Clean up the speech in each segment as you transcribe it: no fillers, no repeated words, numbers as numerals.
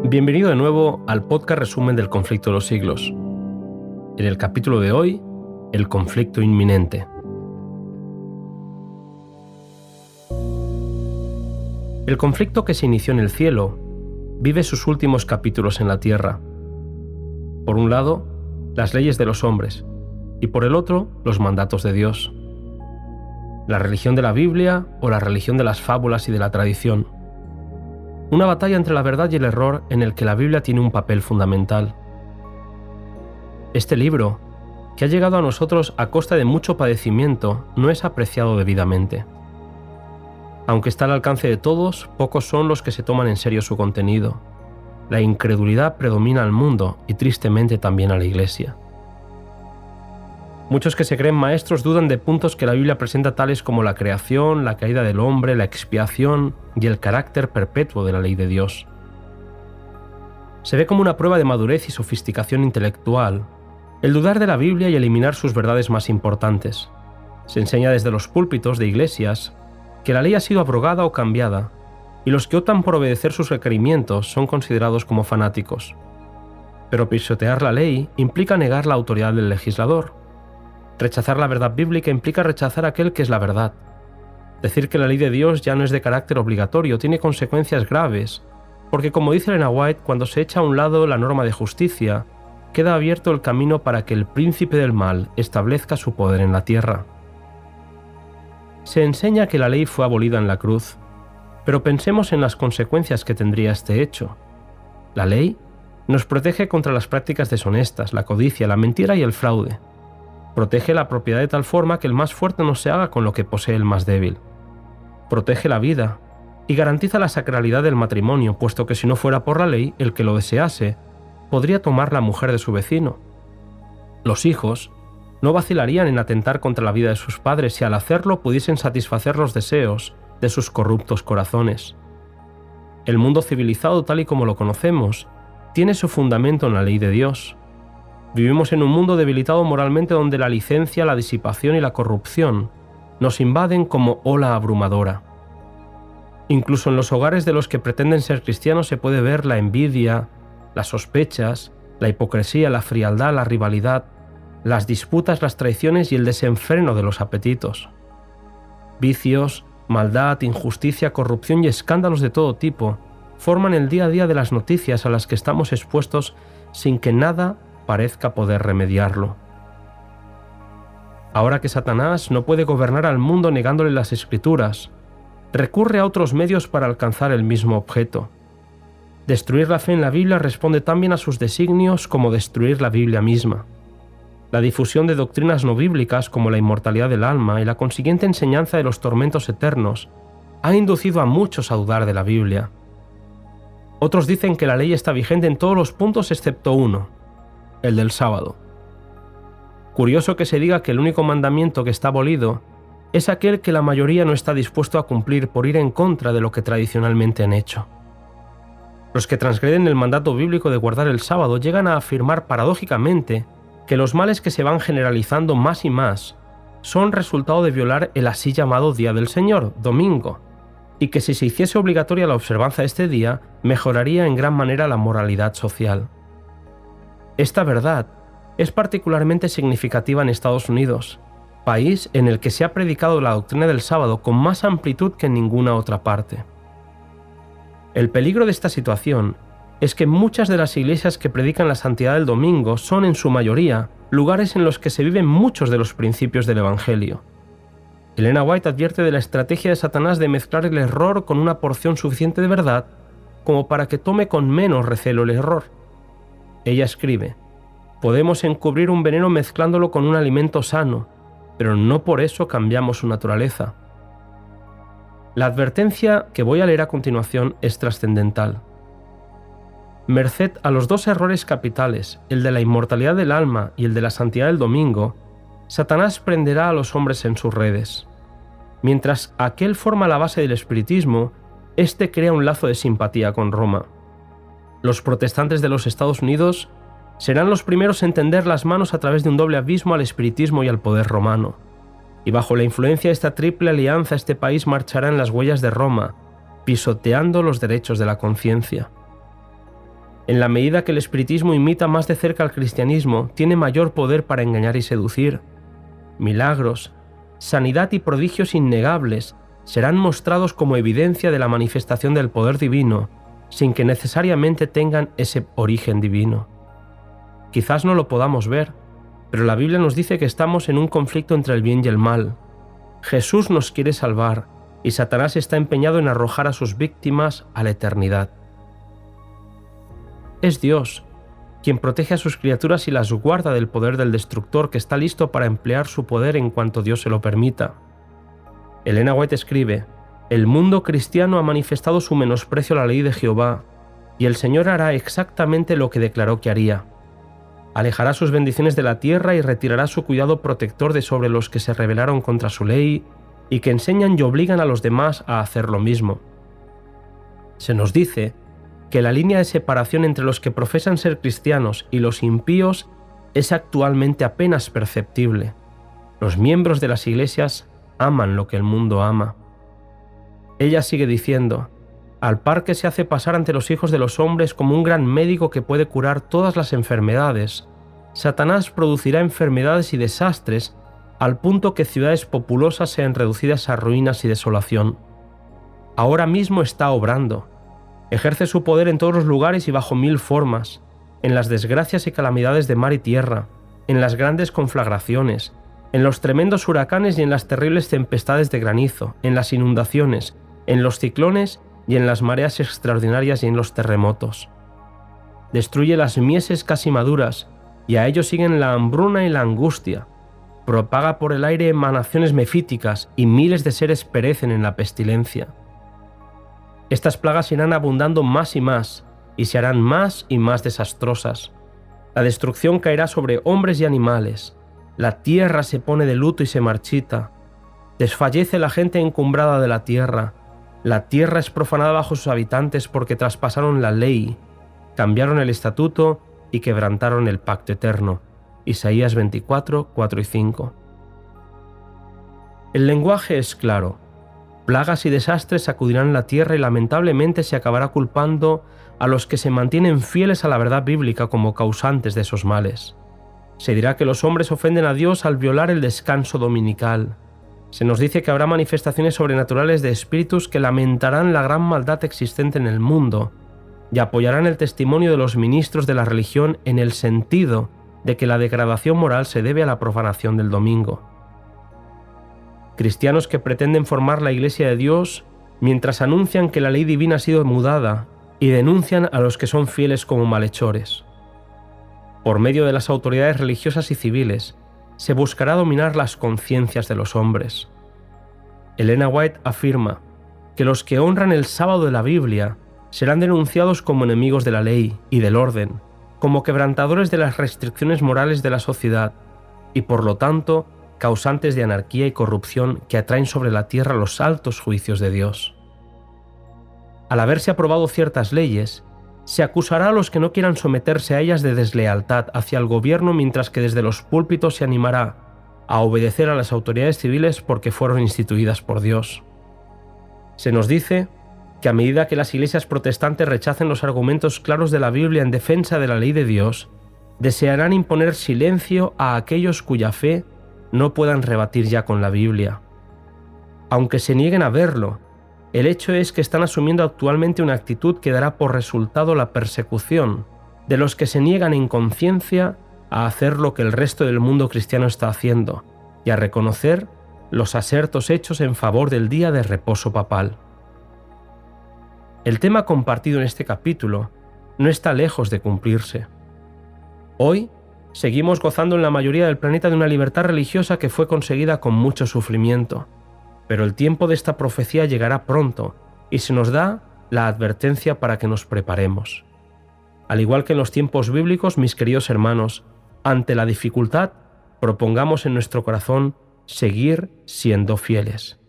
Bienvenido de nuevo al podcast resumen del conflicto de los siglos. En el capítulo de hoy, el conflicto inminente. El conflicto que se inició en el cielo vive sus últimos capítulos en la tierra. Por un lado, las leyes de los hombres, y por el otro, los mandatos de Dios. La religión de la Biblia o la religión de las fábulas y de la tradición. Una batalla entre la verdad y el error en el que la Biblia tiene un papel fundamental. Este libro, que ha llegado a nosotros a costa de mucho padecimiento, no es apreciado debidamente. Aunque está al alcance de todos, pocos son los que se toman en serio su contenido. La incredulidad predomina al mundo y tristemente también a la Iglesia. Muchos que se creen maestros dudan de puntos que la Biblia presenta tales como la creación, la caída del hombre, la expiación y el carácter perpetuo de la ley de Dios. Se ve como una prueba de madurez y sofisticación intelectual el dudar de la Biblia y eliminar sus verdades más importantes. Se enseña desde los púlpitos de iglesias que la ley ha sido abrogada o cambiada, y los que optan por obedecer sus requerimientos son considerados como fanáticos. Pero pisotear la ley implica negar la autoridad del legislador. Rechazar la verdad bíblica implica rechazar aquel que es la verdad. Decir que la ley de Dios ya no es de carácter obligatorio tiene consecuencias graves, porque como dice Elena White, cuando se echa a un lado la norma de justicia, queda abierto el camino para que el príncipe del mal establezca su poder en la tierra. Se enseña que la ley fue abolida en la cruz, pero pensemos en las consecuencias que tendría este hecho. La ley nos protege contra las prácticas deshonestas, la codicia, la mentira y el fraude. Protege la propiedad de tal forma que el más fuerte no se haga con lo que posee el más débil. Protege la vida y garantiza la sacralidad del matrimonio, puesto que si no fuera por la ley, el que lo desease podría tomar la mujer de su vecino. Los hijos no vacilarían en atentar contra la vida de sus padres si al hacerlo pudiesen satisfacer los deseos de sus corruptos corazones. El mundo civilizado tal y como lo conocemos tiene su fundamento en la ley de Dios. Vivimos en un mundo debilitado moralmente donde la licencia, la disipación y la corrupción nos invaden como ola abrumadora. Incluso en los hogares de los que pretenden ser cristianos se puede ver la envidia, las sospechas, la hipocresía, la frialdad, la rivalidad, las disputas, las traiciones y el desenfreno de los apetitos. Vicios, maldad, injusticia, corrupción y escándalos de todo tipo forman el día a día de las noticias a las que estamos expuestos sin que nada parezca poder remediarlo. Ahora que Satanás no puede gobernar al mundo negándole las Escrituras, recurre a otros medios para alcanzar el mismo objeto. Destruir la fe en la Biblia responde tan bien a sus designios como destruir la Biblia misma. La difusión de doctrinas no bíblicas como la inmortalidad del alma y la consiguiente enseñanza de los tormentos eternos ha inducido a muchos a dudar de la Biblia. Otros dicen que la ley está vigente en todos los puntos excepto uno, el del sábado. Curioso que se diga que el único mandamiento que está abolido es aquel que la mayoría no está dispuesto a cumplir por ir en contra de lo que tradicionalmente han hecho. Los que transgreden el mandato bíblico de guardar el sábado llegan a afirmar paradójicamente que los males que se van generalizando más y más son resultado de violar el así llamado Día del Señor, domingo, y que si se hiciese obligatoria la observancia de este día, mejoraría en gran manera la moralidad social. Esta verdad es particularmente significativa en Estados Unidos, país en el que se ha predicado la doctrina del sábado con más amplitud que en ninguna otra parte. El peligro de esta situación es que muchas de las iglesias que predican la santidad del domingo son en su mayoría lugares en los que se viven muchos de los principios del Evangelio. Elena White advierte de la estrategia de Satanás de mezclar el error con una porción suficiente de verdad como para que tome con menos recelo el error. Ella escribe: podemos encubrir un veneno mezclándolo con un alimento sano, pero no por eso cambiamos su naturaleza. La advertencia que voy a leer a continuación es trascendental. Merced a los dos errores capitales, el de la inmortalidad del alma y el de la santidad del domingo, Satanás prenderá a los hombres en sus redes. Mientras aquel forma la base del espiritismo, este crea un lazo de simpatía con Roma. Los protestantes de los Estados Unidos serán los primeros en tender las manos a través de un doble abismo al espiritismo y al poder romano. Y bajo la influencia de esta triple alianza este país marchará en las huellas de Roma, pisoteando los derechos de la conciencia. En la medida que el espiritismo imita más de cerca al cristianismo, tiene mayor poder para engañar y seducir. Milagros, sanidad y prodigios innegables serán mostrados como evidencia de la manifestación del poder divino, sin que necesariamente tengan ese origen divino. Quizás no lo podamos ver, pero la Biblia nos dice que estamos en un conflicto entre el bien y el mal. Jesús nos quiere salvar y Satanás está empeñado en arrojar a sus víctimas a la eternidad. Es Dios quien protege a sus criaturas y las guarda del poder del destructor que está listo para emplear su poder en cuanto Dios se lo permita. Elena White escribe: «El mundo cristiano ha manifestado su menosprecio a la ley de Jehová, y el Señor hará exactamente lo que declaró que haría. Alejará sus bendiciones de la tierra y retirará su cuidado protector de sobre los que se rebelaron contra su ley y que enseñan y obligan a los demás a hacer lo mismo». Se nos dice que la línea de separación entre los que profesan ser cristianos y los impíos es actualmente apenas perceptible. Los miembros de las iglesias aman lo que el mundo ama. Ella sigue diciendo: «Al par que se hace pasar ante los hijos de los hombres como un gran médico que puede curar todas las enfermedades, Satanás producirá enfermedades y desastres al punto que ciudades populosas sean reducidas a ruinas y desolación. Ahora mismo está obrando. Ejerce su poder en todos los lugares y bajo mil formas, en las desgracias y calamidades de mar y tierra, en las grandes conflagraciones, en los tremendos huracanes y en las terribles tempestades de granizo, en las inundaciones, en los ciclones y en las mareas extraordinarias y en los terremotos. Destruye las mieses casi maduras, y a ellos siguen la hambruna y la angustia. Propaga por el aire emanaciones mefíticas, y miles de seres perecen en la pestilencia. Estas plagas irán abundando más y se harán más y más desastrosas. La destrucción caerá sobre hombres y animales. La tierra se pone de luto y se marchita. Desfallece la gente encumbrada de la tierra. La tierra es profanada bajo sus habitantes porque traspasaron la ley, cambiaron el estatuto y quebrantaron el pacto eterno». Isaías 24, 4 y 5. El lenguaje es claro. Plagas y desastres sacudirán la tierra y lamentablemente se acabará culpando a los que se mantienen fieles a la verdad bíblica como causantes de esos males. Se dirá que los hombres ofenden a Dios al violar el descanso dominical. Se nos dice que habrá manifestaciones sobrenaturales de espíritus que lamentarán la gran maldad existente en el mundo y apoyarán el testimonio de los ministros de la religión en el sentido de que la degradación moral se debe a la profanación del domingo. Cristianos que pretenden formar la Iglesia de Dios mientras anuncian que la ley divina ha sido mudada y denuncian a los que son fieles como malhechores. Por medio de las autoridades religiosas y civiles, se buscará dominar las conciencias de los hombres. Elena White afirma que los que honran el sábado de la Biblia serán denunciados como enemigos de la ley y del orden, como quebrantadores de las restricciones morales de la sociedad y, por lo tanto, causantes de anarquía y corrupción que atraen sobre la tierra los altos juicios de Dios. Al haberse aprobado ciertas leyes, se acusará a los que no quieran someterse a ellas de deslealtad hacia el gobierno, mientras que desde los púlpitos se animará a obedecer a las autoridades civiles porque fueron instituidas por Dios. Se nos dice que a medida que las iglesias protestantes rechacen los argumentos claros de la Biblia en defensa de la ley de Dios, desearán imponer silencio a aquellos cuya fe no puedan rebatir ya con la Biblia. Aunque se nieguen a verlo, el hecho es que están asumiendo actualmente una actitud que dará por resultado la persecución de los que se niegan en conciencia a hacer lo que el resto del mundo cristiano está haciendo y a reconocer los asertos hechos en favor del día de reposo papal. El tema compartido en este capítulo no está lejos de cumplirse. Hoy seguimos gozando en la mayoría del planeta de una libertad religiosa que fue conseguida con mucho sufrimiento, pero el tiempo de esta profecía llegará pronto y se nos da la advertencia para que nos preparemos. Al igual que en los tiempos bíblicos, mis queridos hermanos, ante la dificultad, propongamos en nuestro corazón seguir siendo fieles.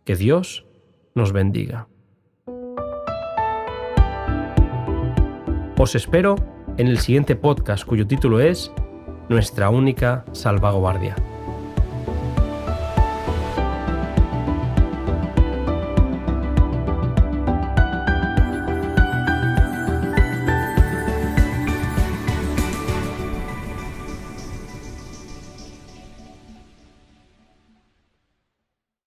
Que Dios nos bendiga. Os espero en el siguiente podcast, cuyo título es Nuestra única salvaguardia.